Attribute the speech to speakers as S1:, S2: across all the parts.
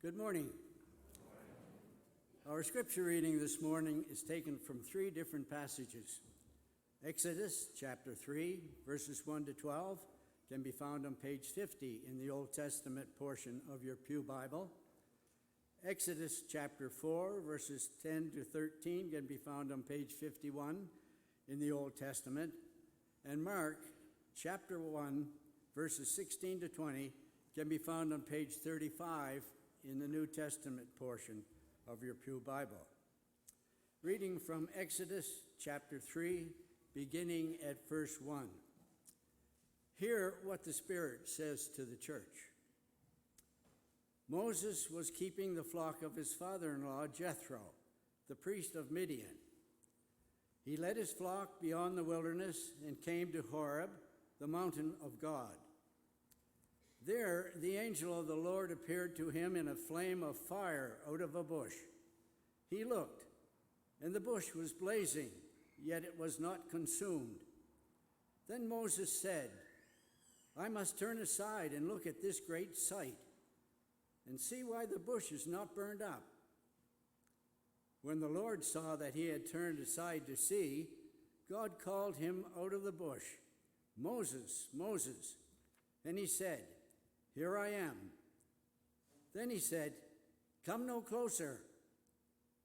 S1: Good morning. Our scripture reading this morning is taken from three different passages. Exodus chapter 3, verses 1 to 12 can be found on page 50 in the Old Testament portion of your Pew Bible. Exodus chapter 4, verses 10 to 13 can be found on page 51 in the Old Testament. And Mark chapter 1, verses 16 to 20 can be found on page 35 in the New Testament portion of your Pew Bible. Reading from Exodus chapter 3, beginning at verse 1. Hear what the Spirit says to the church. Moses was keeping the flock of his father-in-law Jethro, the priest of Midian. He led his flock beyond the wilderness and came to Horeb, the mountain of God. There, the angel of the Lord appeared to him in a flame of fire out of a bush. He looked, and the bush was blazing, yet it was not consumed. Then Moses said, I must turn aside and look at this great sight, and see why the bush is not burned up. When the Lord saw that he had turned aside to see, God called him out of the bush, Moses, Moses. And he said, Here I am. Then he said, Come no closer.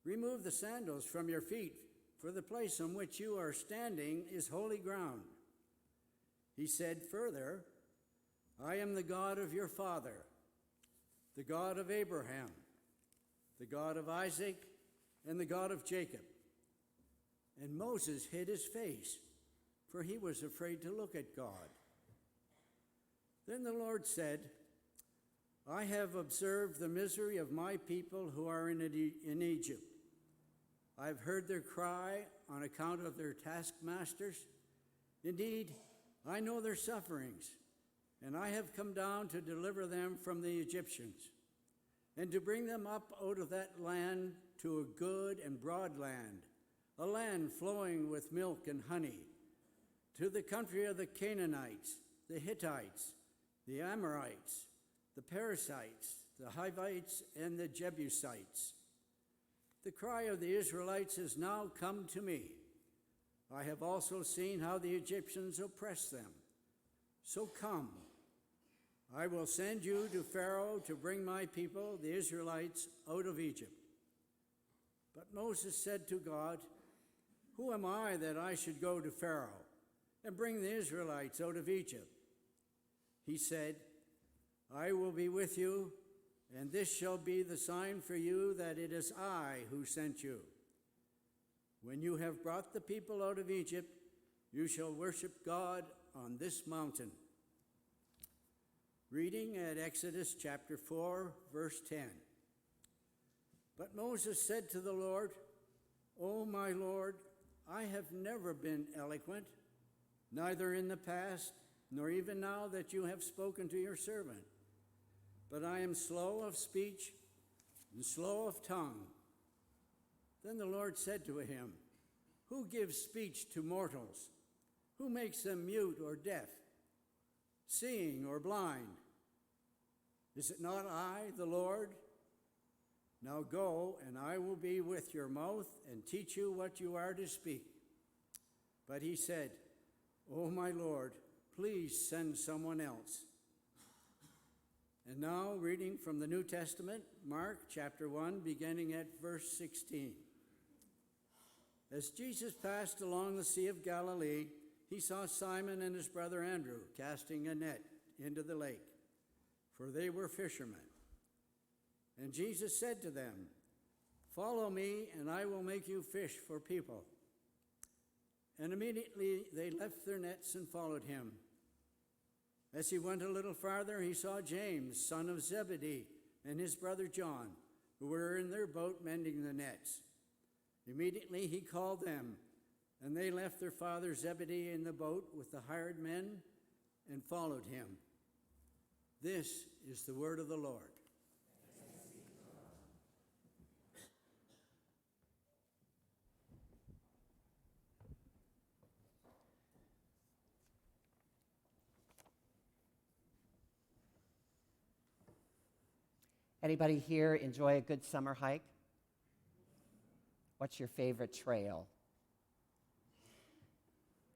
S1: Remove the sandals from your feet, for the place on which you are standing is holy ground. He said further, I am the God of your father, the God of Abraham, the God of Isaac, and the God of Jacob. And Moses hid his face, for he was afraid to look at God. Then the Lord said, I have observed the misery of my people who are in Egypt. I have heard their cry on account of their taskmasters. Indeed, I know their sufferings, and I have come down to deliver them from the Egyptians, and to bring them up out of that land to a good and broad land, a land flowing with milk and honey, to the country of the Canaanites, the Hittites, the Amorites, the Perizzites, the Hivites, and the Jebusites. The cry of the Israelites has now come to me. I have also seen how the Egyptians oppress them. So come, I will send you to Pharaoh to bring my people, the Israelites, out of Egypt. But Moses said to God, Who am I that I should go to Pharaoh and bring the Israelites out of Egypt? He said, I will be with you, and this shall be the sign for you that it is I who sent you. When you have brought the people out of Egypt, you shall worship God on this mountain. Reading at Exodus chapter 4, verse 10. But Moses said to the Lord, O my Lord, I have never been eloquent, neither in the past, nor even now that you have spoken to your servant. But I am slow of speech and slow of tongue. Then the Lord said to him, Who gives speech to mortals? Who makes them mute or deaf, seeing or blind? Is it not I, the Lord? Now go, and I will be with your mouth and teach you what you are to speak. But he said, O my Lord, please send someone else. And now, reading from the New Testament, Mark chapter 1, beginning at verse 16. As Jesus passed along the Sea of Galilee, he saw Simon and his brother Andrew casting a net into the lake, for they were fishermen. And Jesus said to them, Follow me, and I will make you fish for people. And immediately they left their nets and followed him. As he went a little farther, he saw James, son of Zebedee, and his brother John, who were in their boat mending the nets. Immediately he called them, and they left their father Zebedee in the boat with the hired men and followed him. This is the word of the Lord.
S2: Anybody here enjoy a good summer hike? What's your favorite trail?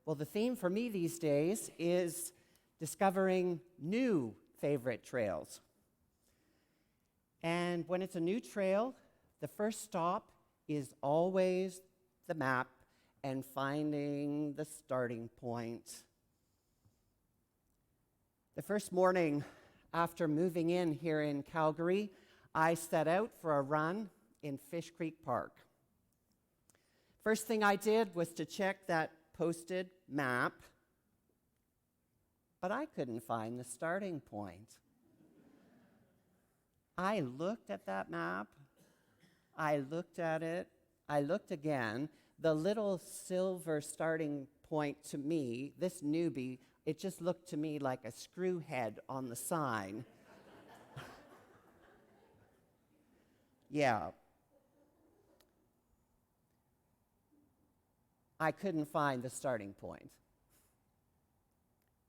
S2: Well, the theme for me these days is discovering new favorite trails. And when it's a new trail, the first stop is always the map and finding the starting point. The first morning after moving in here in Calgary, I set out for a run in Fish Creek Park. First thing I did was to check that posted map, but I couldn't find the starting point. I looked at that map, I looked at it, I looked again. The little silver starting point to me, this newbie, it just looked to me like a screw head on the sign. Yeah. I couldn't find the starting point.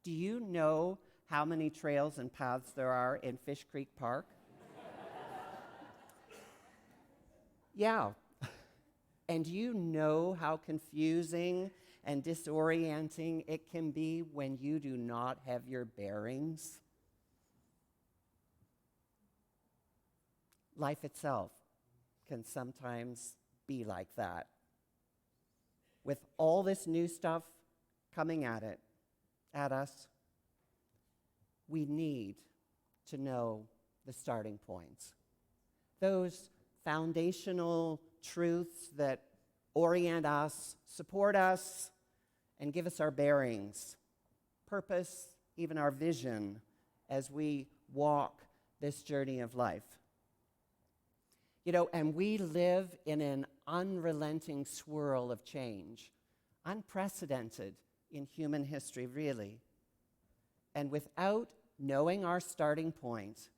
S2: Do you know how many trails and paths there are in Fish Creek Park? Yeah. And do you know how confusing and disorienting it can be when you do not have your bearings? Life itself can sometimes be like that. With all this new stuff coming at us, we need to know the starting points. Those foundational truths that orient us, support us, and give us our bearings, purpose, even our vision as we walk this journey of life. You know, and we live in an unrelenting swirl of change, unprecedented in human history, really. And without knowing our starting point,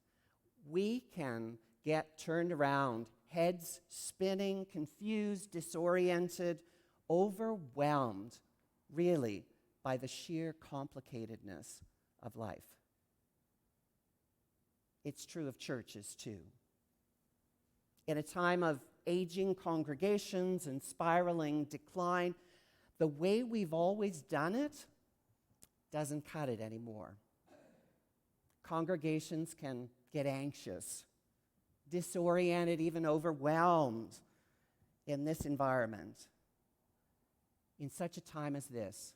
S2: we can get turned around, heads spinning, confused, disoriented, overwhelmed, really, by the sheer complicatedness of life. It's true of churches, too. In a time of aging congregations and spiraling decline, the way we've always done it doesn't cut it anymore. Congregations can get anxious, disoriented, even overwhelmed in this environment. In such a time as this,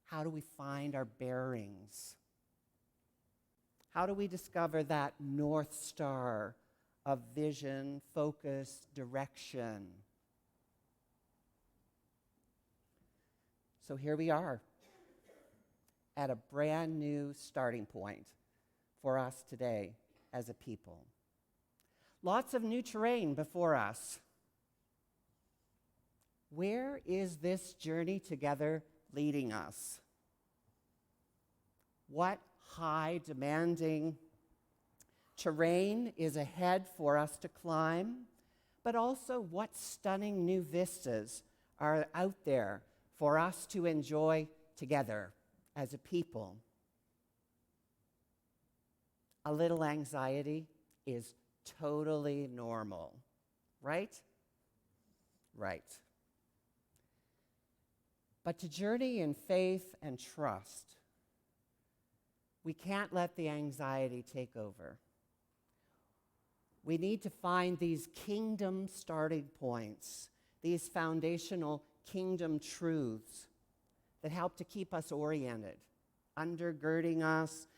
S2: how do we find our bearings? How do we discover that North Star of vision, focus, direction? So here we are at a brand new starting point for us today as a people. Lots of new terrain before us. Where is this journey together leading us? What high, demanding terrain is ahead for us to climb, but also what stunning new vistas are out there for us to enjoy together as a people? A little anxiety is totally normal, right? Right. But to journey in faith and trust, we can't let the anxiety take over. We need to find these kingdom starting points, these foundational kingdom truths that help to keep us oriented, undergirding us,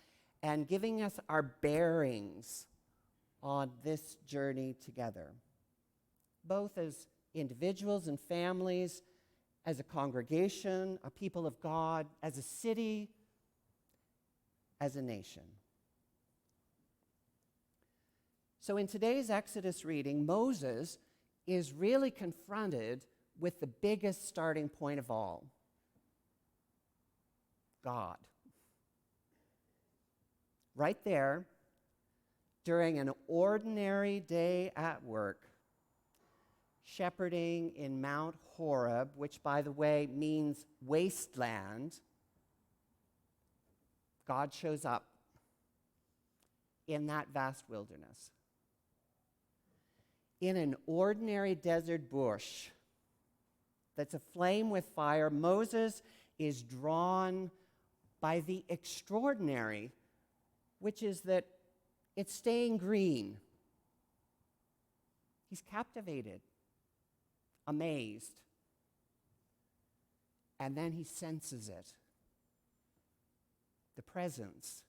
S2: and giving us our bearings on this journey together, both as individuals and families, as a congregation, a people of God, as a city, as a nation. So in today's Exodus reading, Moses is really confronted with the biggest starting point of all, God. Right there, during an ordinary day at work, shepherding in Mount Horeb, which, by the way, means wasteland, God shows up in that vast wilderness. in an ordinary desert bush that's aflame with fire, Moses is drawn by the extraordinary, which is that it's staying green. He's captivated, amazed, and then he senses it, the presence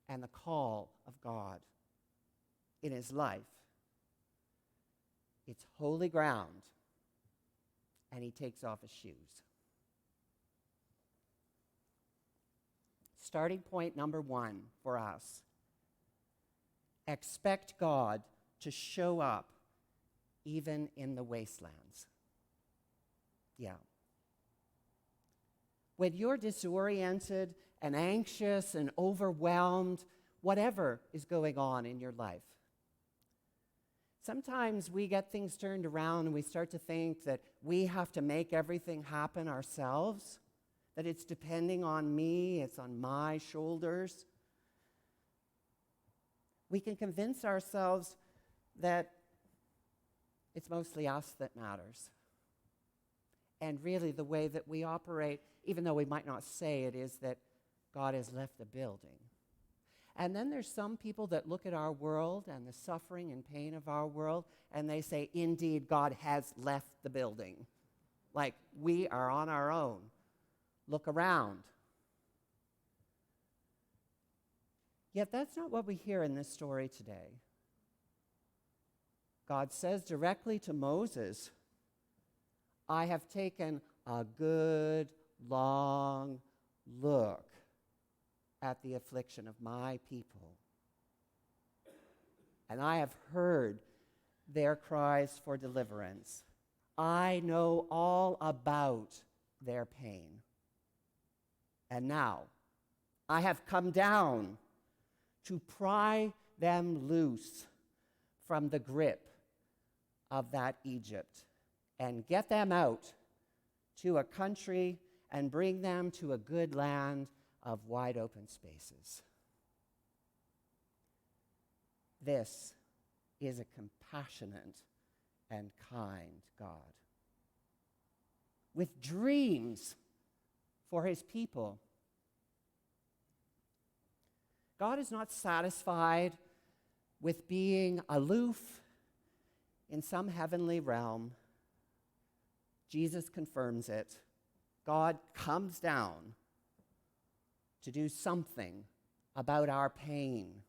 S2: and the call of God in his life. It's holy ground, and he takes off his shoes. Starting point number 1 for us: expect God to show up even in the wastelands. Yeah. When you're disoriented and anxious and overwhelmed, whatever is going on in your life, sometimes we get things turned around and we start to think that we have to make everything happen ourselves, that it's depending on me, it's on my shoulders. We can convince ourselves that it's mostly us that matters. And really the way that we operate, even though we might not say it, is that God has left the building. And then there's some people that look at our world and the suffering and pain of our world, and they say, indeed, God has left the building. Like, we are on our own. Look around. Yet that's not what we hear in this story today. God says directly to Moses, I have taken a good, long look at the affliction of my people. And I have heard their cries for deliverance. I know all about their pain. And now I have come down to pry them loose from the grip of that Egypt and get them out to a country and bring them to a good land of wide open spaces. This is a compassionate and kind God with dreams for his people. God is not satisfied with being aloof in some heavenly realm. Jesus confirms it. God comes down to do something about our pain.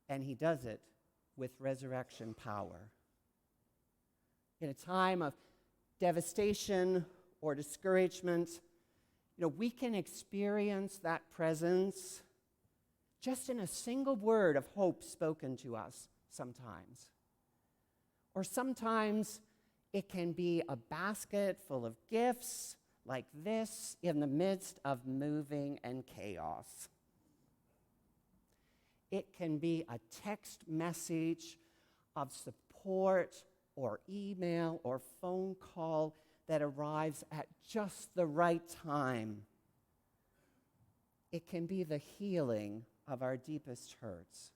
S2: And he does it with resurrection power. In a time of devastation or discouragement, we can experience that presence just in a single word of hope spoken to us sometimes. Or sometimes it can be a basket full of gifts like this in the midst of moving and chaos. It can be a text message of support or email or phone call that arrives at just the right time. It can be the healing of our deepest hurts.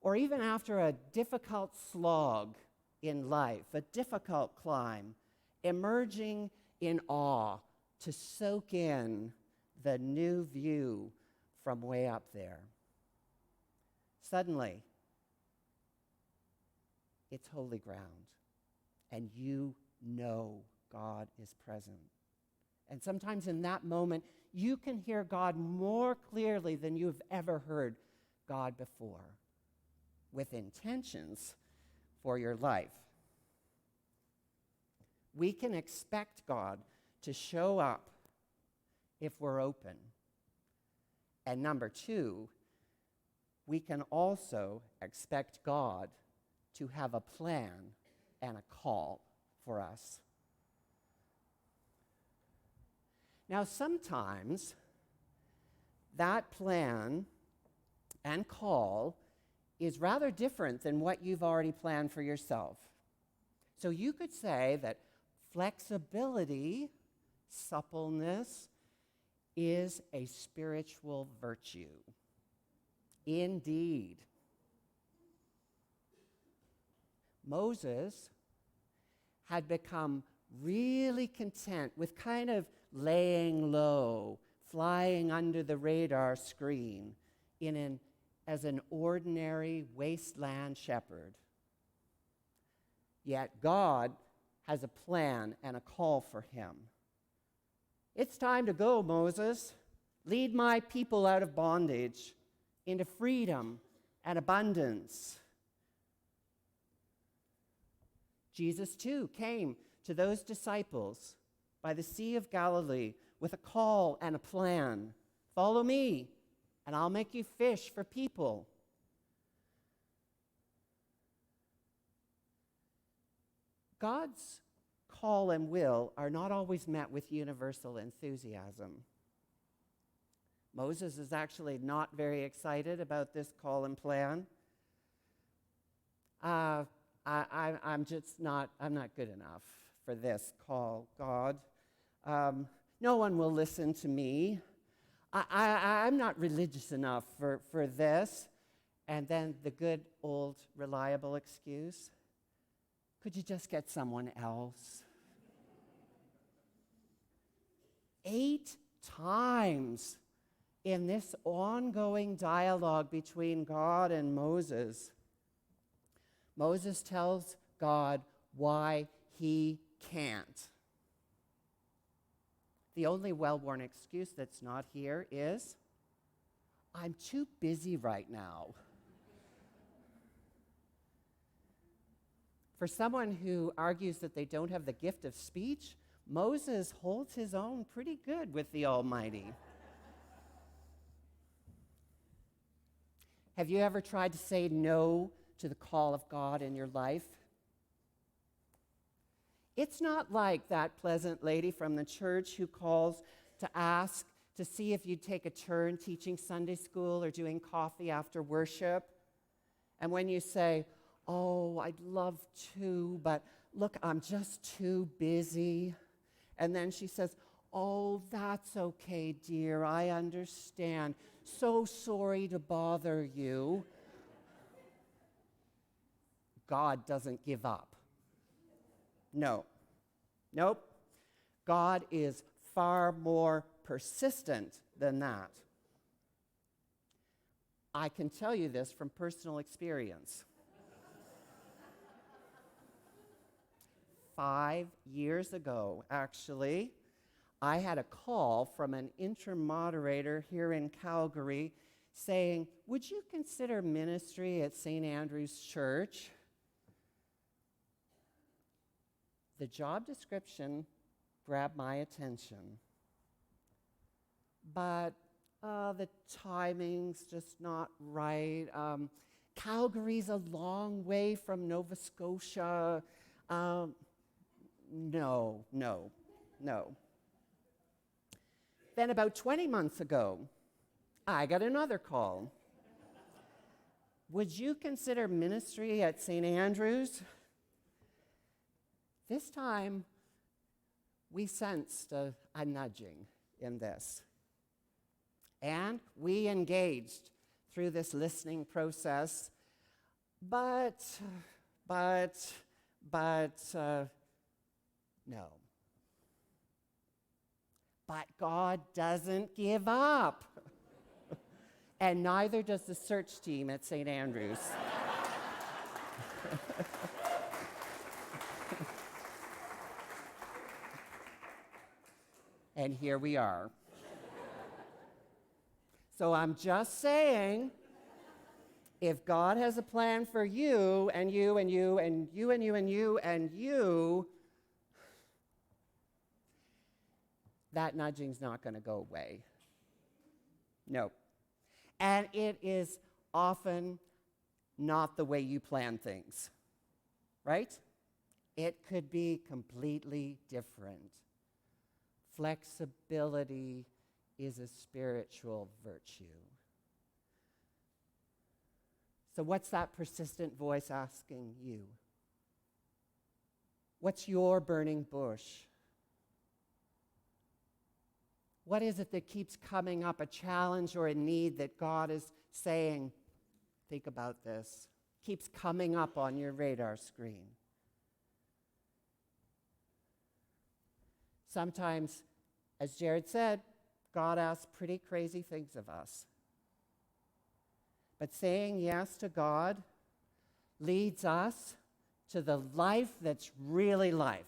S2: Or even after a difficult slog in life, a difficult climb, emerging in awe to soak in the new view from way up there. Suddenly, it's holy ground, and you know God is present. And sometimes in that moment, you can hear God more clearly than you've ever heard God before, with intentions for your life. We can expect God to show up if we're open. And number 2, we can also expect God to have a plan and a call for us. Now, sometimes that plan and call is rather different than what you've already planned for yourself. So you could say that flexibility, suppleness, is a spiritual virtue. Indeed. Moses had become really content with kind of laying low, flying under the radar screen as an ordinary wasteland shepherd. Yet God has a plan and a call for him. It's time to go, Moses. Lead my people out of bondage into freedom and abundance. Jesus, too, came to those disciples by the Sea of Galilee with a call and a plan. Follow me, and I'll make you fish for people. God's call and will are not always met with universal enthusiasm. Moses is actually not very excited about this call and plan. I'm not good enough for this call, God. No one will listen to me. I'm not religious enough for this. And then the good old reliable excuse, could you just get someone else? 8 times in this ongoing dialogue between God and Moses, Moses tells God why he can't. The only well-worn excuse that's not here is, I'm too busy right now. For someone who argues that they don't have the gift of speech, Moses holds his own pretty good with the Almighty. Have you ever tried to say no to the call of God in your life? It's not like that pleasant lady from the church who calls to ask to see if you'd take a turn teaching Sunday school or doing coffee after worship. And when you say, oh, I'd love to, but look, I'm just too busy. And then she says, oh, that's okay, dear, I understand. So sorry to bother you. God doesn't give up. No. Nope. God is far more persistent than that. I can tell you this from personal experience. 5 years ago, actually, I had a call from an intermoderator here in Calgary saying, would you consider ministry at St. Andrew's Church? The job description grabbed my attention, but the timing's just not right. Calgary's a long way from Nova Scotia. No. Then about 20 months ago, I got another call. Would you consider ministry at St. Andrew's? This time, we sensed a nudging in this. And we engaged through this listening process, but no. But God doesn't give up. And neither does the search team at St. Andrew's. And here we are. So I'm just saying, if God has a plan for you and you and you and you and you and you and you, that nudging's not going to go away. No. And it is often not the way you plan things, right? It could be completely different. Flexibility is a spiritual virtue. So what's that persistent voice asking you? What's your burning bush? What is it that keeps coming up, a challenge or a need that God is saying, think about this, keeps coming up on your radar screen. Sometimes, as Jared said, God asks pretty crazy things of us. But saying yes to God leads us to the life that's really life.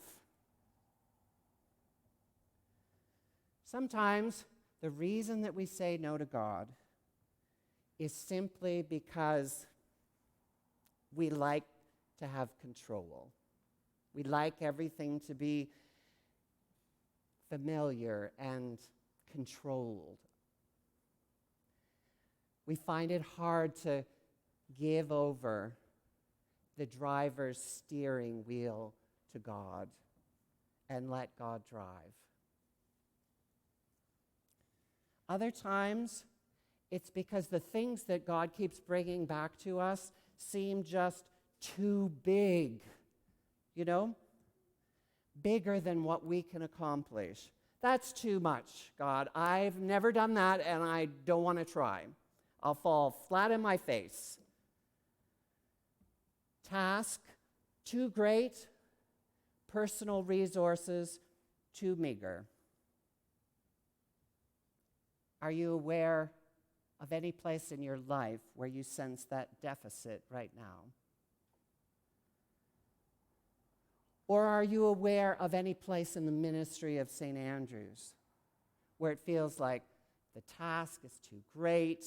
S2: Sometimes the reason that we say no to God is simply because we like to have control. We like everything to be familiar and controlled. We find it hard to give over the driver's steering wheel to God and let God drive. Other times, it's because the things that God keeps bringing back to us seem just too big, bigger than what we can accomplish. That's too much, God. I've never done that, and I don't want to try. I'll fall flat in my face. Task, too great. Personal resources, too meager. Are you aware of any place in your life where you sense that deficit right now? Or are you aware of any place in the ministry of St. Andrew's where it feels like the task is too great,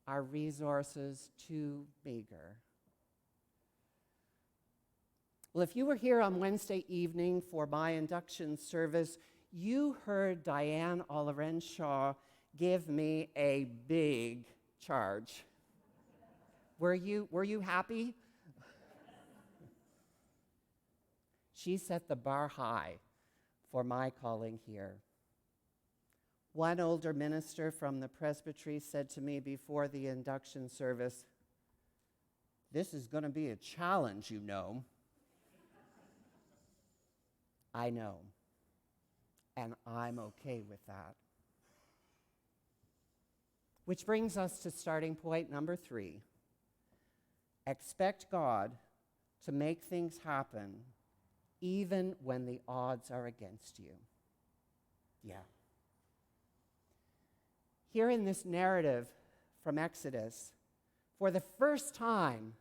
S2: our resources too meager? Well, if you were here on Wednesday evening for my induction service, you heard Diane Olorenshaw give me a big charge. Were you happy? She set the bar high for my calling here. One older minister from the presbytery said to me before the induction service, "This is going to be a challenge, you know." I know, and I'm okay with that. Which brings us to starting point number 3. Expect God to make things happen even when the odds are against you. Yeah. Here in this narrative from Exodus, for the first time,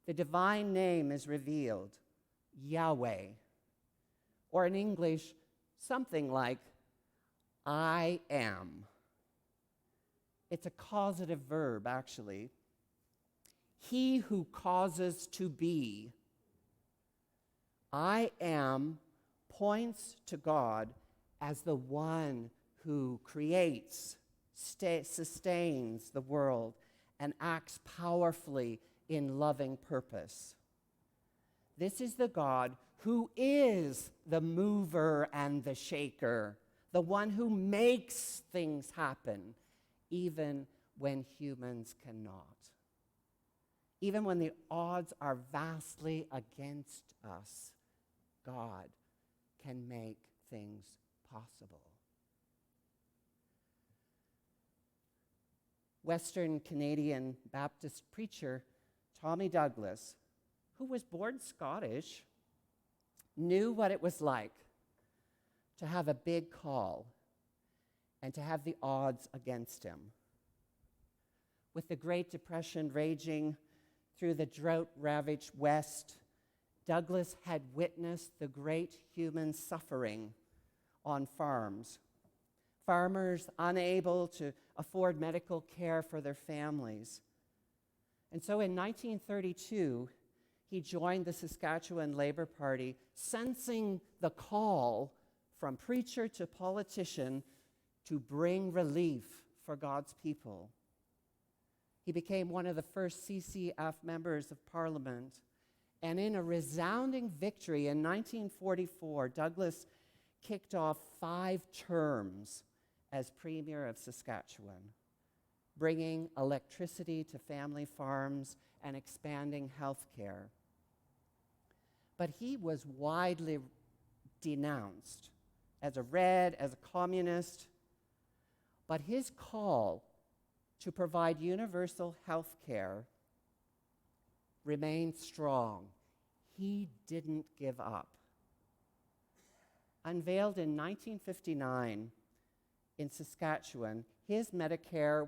S2: the divine name is revealed, Yahweh, or in English, something like, I am. It's a causative verb, actually. He who causes to be. I am points to God as the one who creates, sustains the world, and acts powerfully in loving purpose. This is the God who is the mover and the shaker, the one who makes things happen, even when humans cannot. Even when the odds are vastly against us, God can make things possible. Western Canadian Baptist preacher Tommy Douglas, who was born Scottish, knew what it was like to have a big call and to have the odds against him. With the Great Depression raging through the drought-ravaged West, Douglas had witnessed the great human suffering on farms. Farmers unable to afford medical care for their families. And so in 1932, he joined the Saskatchewan Labour Party, sensing the call from preacher to politician to bring relief for God's people. He became one of the first CCF members of Parliament, and in a resounding victory in 1944, Douglas kicked off 5 terms as Premier of Saskatchewan, bringing electricity to family farms and expanding health care. But he was widely denounced as a red, as a communist. But his call to provide universal health care remained strong. He didn't give up. Unveiled in 1959 in Saskatchewan, his Medicare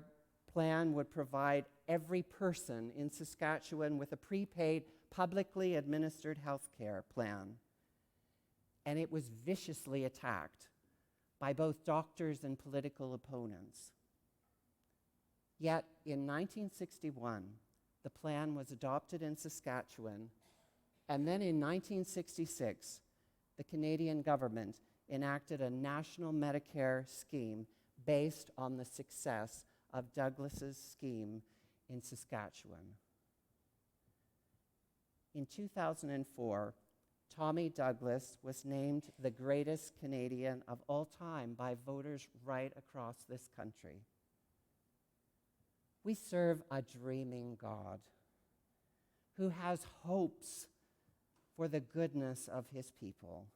S2: plan would provide every person in Saskatchewan with a prepaid, publicly administered health care plan. And it was viciously attacked by both doctors and political opponents. Yet in 1961, the plan was adopted in Saskatchewan, and then in 1966, the Canadian government enacted a national Medicare scheme based on the success of Douglas's scheme in Saskatchewan. In 2004, Tommy Douglas was named the greatest Canadian of all time by voters right across this country. We serve a dreaming God who has hopes for the goodness of his people.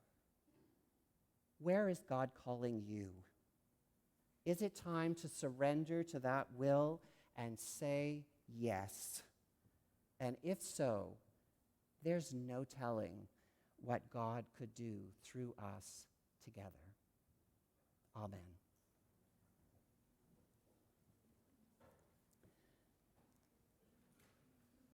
S2: Where is God calling you? Is it time to surrender to that will and say yes? And if so, there's no telling what God could do through us together.